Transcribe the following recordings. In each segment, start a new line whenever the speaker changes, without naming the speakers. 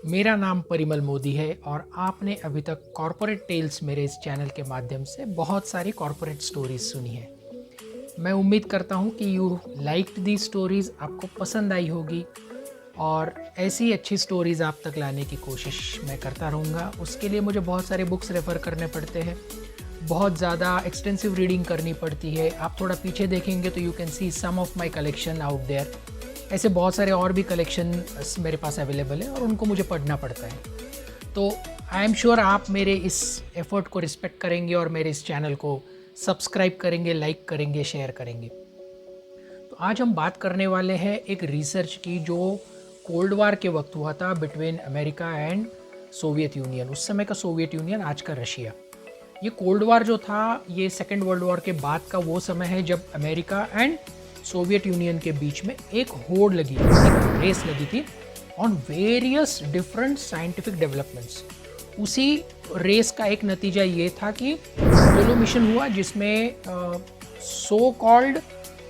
मेरा नाम परिमल मोदी है और आपने अभी तक कॉर्पोरेट टेल्स मेरे इस चैनल के माध्यम से बहुत सारी कॉर्पोरेट स्टोरीज सुनी है। मैं उम्मीद करता हूँ कि यू लाइक्ड दी स्टोरीज, आपको पसंद आई होगी और ऐसी अच्छी स्टोरीज आप तक लाने की कोशिश मैं करता रहूँगा। उसके लिए मुझे बहुत सारे बुक्स रेफ़र करने पड़ते हैं, बहुत ज़्यादा एक्सटेंसिव रीडिंग करनी पड़ती है। आप थोड़ा पीछे देखेंगे तो you can see some of my collection out there. ऐसे बहुत सारे और भी कलेक्शन मेरे पास अवेलेबल है और उनको मुझे पढ़ना पड़ता है। तो आई एम श्योर आप मेरे इस एफ़र्ट को रिस्पेक्ट करेंगे और मेरे इस चैनल को सब्सक्राइब करेंगे, लाइक करेंगे, शेयर करेंगे। तो आज हम बात करने वाले हैं एक रिसर्च की जो कोल्ड वार के वक्त हुआ था between America and Soviet union. उस समय का सोवियत यूनियन, आज का रशिया। ये कोल्ड वार जो था, ये सेकेंड वर्ल्ड वॉर के बाद का वो समय है जब अमेरिका एंड सोवियत यूनियन के बीच में एक होड़ लगी थी, एक रेस लगी थी on various different scientific developments. उसी रेस का एक नतीजा ये था कि अपोलो मिशन हुआ जिसमें सो कॉल्ड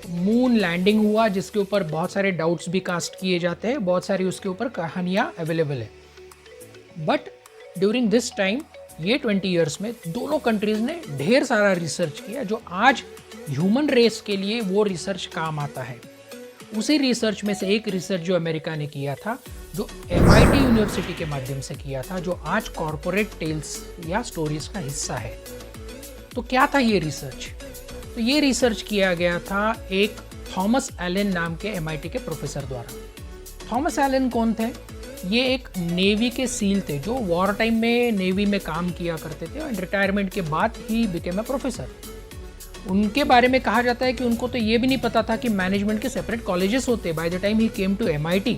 मून लैंडिंग हुआ, जिसके ऊपर बहुत सारे डाउट्स भी कास्ट किए जाते हैं, बहुत सारी उसके ऊपर कहानियाँ अवेलेबल है। बट ड्यूरिंग दिस टाइम, ये 20 ईयर्स में दोनों कंट्रीज़ ने ढेर सारा रिसर्च किया जो आज ह्यूमन रेस के लिए वो रिसर्च काम आता है। उसी रिसर्च में से एक रिसर्च जो अमेरिका ने किया था, जो MIT यूनिवर्सिटी के माध्यम से किया था, जो आज कॉर्पोरेट टेल्स या स्टोरीज का हिस्सा है। तो क्या था ये रिसर्च? तो ये रिसर्च किया गया था एक थॉमस एलन नाम के MIT के प्रोफेसर द्वारा। थॉमस एलन कौन थे? ये एक नेवी के सील थे जो वॉर टाइम में नेवी में काम किया करते थे और रिटायरमेंट के बाद ही बिकेम अ प्रोफेसर। उनके बारे में कहा जाता है कि उनको तो ये भी नहीं पता था कि मैनेजमेंट के सेपरेट कॉलेजेस होते। By the time he came to MIT,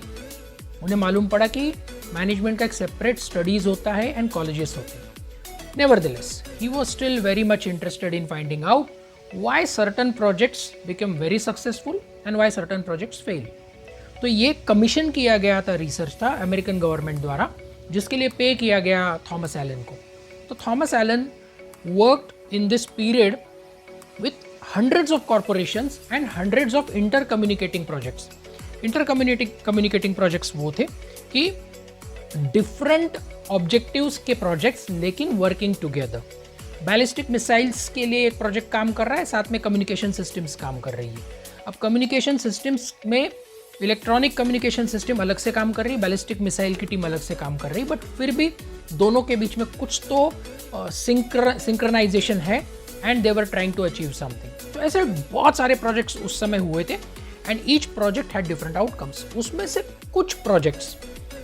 उन्हें मालूम पड़ा कि मैनेजमेंट का एक सेपरेट स्टडीज़ होता है एंड कॉलेजेस होते हैं। Nevertheless, he was still very much interested in finding out why certain projects become very successful and why certain projects fail. तो ये कमीशन किया गया था, रिसर्च था अमेरिकन गवर्नमेंट द्वारा, जिसके लिए पे किया गया थॉमस एलन को। तो Thomas Allen worked in this period with hundreds of corporations and hundreds of intercommunicating projects. Intercommunicating projects वो थे कि different objectives के projects लेकिन working together. Ballistic missiles के लिए एक project काम कर रहा है, साथ में communication systems काम कर रही है। अब communication systems में इलेक्ट्रॉनिक कम्युनिकेशन सिस्टम अलग से काम कर रही है, बैलिस्टिक मिसाइल की टीम अलग से काम कर रही है, बट फिर भी दोनों के बीच में कुछ तो सिंक्रोनाइजेशन है and they were trying to achieve something. तो ऐसे बहुत सारे प्रोजेक्ट्स उस समय हुए थे and each project had different outcomes. उसमें से कुछ projects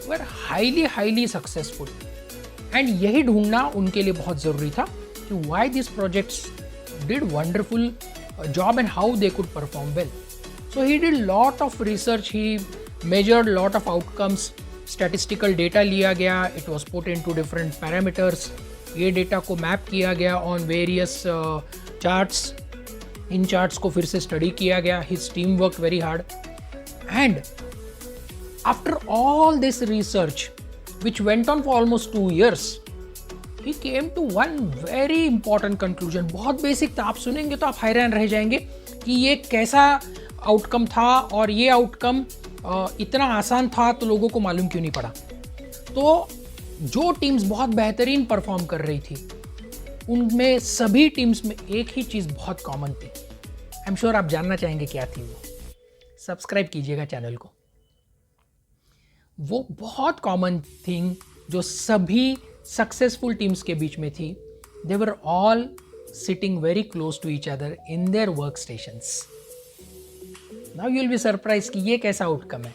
were highly successful and यही ढूंढना उनके लिए बहुत ज़रूरी था कि why this projects did wonderful job and how they could perform well. So he did lot of research, he measured lot of outcomes, statistical data लिया गया, it was put into different parameters, ये data को map किया गया on various charts, in charts को फिर से study किया गया, his team worked very hard and after all this research which went on for almost 2 years, he came to one very important conclusion। बहुत basic था, आप सुनेंगे तो आप हैरान रह जाएंगे कि ये कैसा आउटकम था और ये आउटकम इतना आसान था तो लोगों को मालूम क्यों नहीं पड़ा। तो जो टीम्स बहुत बेहतरीन परफॉर्म कर रही थी उनमें सभी टीम्स में एक ही चीज़ बहुत कॉमन थी। आई एम श्योर आप जानना चाहेंगे क्या थी वो। सब्सक्राइब कीजिएगा चैनल को। वो बहुत कॉमन थिंग जो सभी सक्सेसफुल टीम्स के बीच में थी, they were all sitting very close to each other in their work stations. Now you will be surprise कि ये कैसा आउटकम है।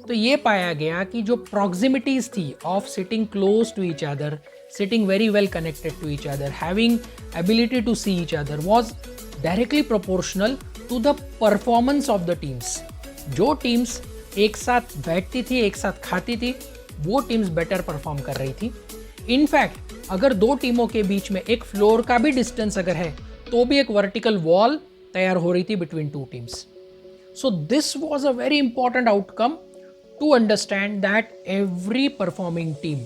तो ये पाया गया कि जो प्रॉक्सिमिटीज थी of sitting close to each other, sitting very well connected to each other, having ability to see each other, was directly proportional to the performance of the teams. जो टीम्स एक साथ बैठती थी, एक साथ खाती थी, वो टीम्स बेटर परफॉर्म कर रही थी। इनफैक्ट अगर दो टीमों के बीच में एक फ्लोर का भी डिस्टेंस अगर है तो भी एक वर्टिकल वॉल तैयार हो रही थी between two teams. So this was a very important outcome to understand that every performing team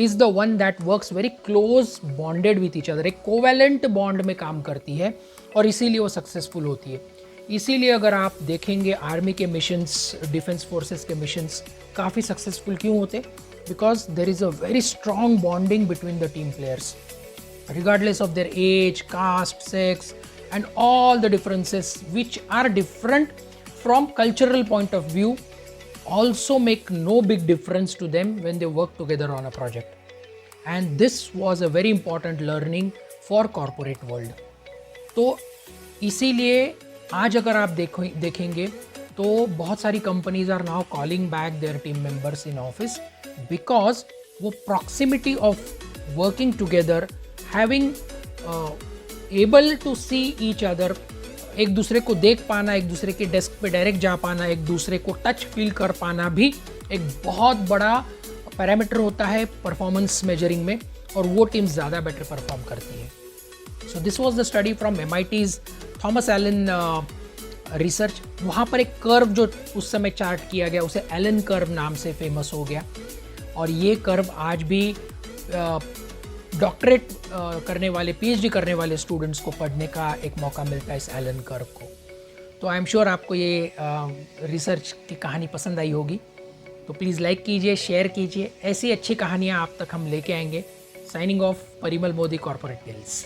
is the one that works very close bonded with each other, एक कोवैलेंट बॉन्ड में काम करती है और इसीलिए वो सक्सेसफुल होती है। इसीलिए अगर आप देखेंगे आर्मी के मिशंस, डिफेंस फोर्सेस के मिशंस काफ़ी सक्सेसफुल क्यों होते? Because there is a very strong bonding between the team players regardless of their age, caste, sex, and all the differences which are different from cultural point of view also make no big difference to them when they work together on a project. And this was a very important learning for corporate world. तो इसीलिए आज अगर आप देखेंगे तो बहुत सारी companies are now calling back their team members in office because वो proximity of working together, having able to see each other, एक दूसरे को देख पाना, एक दूसरे के डेस्क पे डायरेक्ट जा पाना, एक दूसरे को टच फील कर पाना भी एक बहुत बड़ा पैरामीटर होता है परफॉर्मेंस मेजरिंग में, और वो टीम्स ज़्यादा बेटर परफॉर्म करती है. So this was the study from MIT's Thomas Allen research. वहाँ पर एक कर्व जो उस समय चार्ट किया गया उसे एलन कर्व नाम से फेमस हो गया, और ये कर्व आज भी डॉक्टरेट करने वाले, PhD करने वाले स्टूडेंट्स को पढ़ने का एक मौका मिलता है इस एलन कर्व को. तो आई एम श्योर आपको ये रिसर्च की कहानी पसंद आई होगी. तो प्लीज़ लाइक कीजिए, शेयर कीजिए. ऐसी अच्छी कहानियाँ आप तक हम लेके आएंगे. Signing off, Parimal Modi, corporate tales.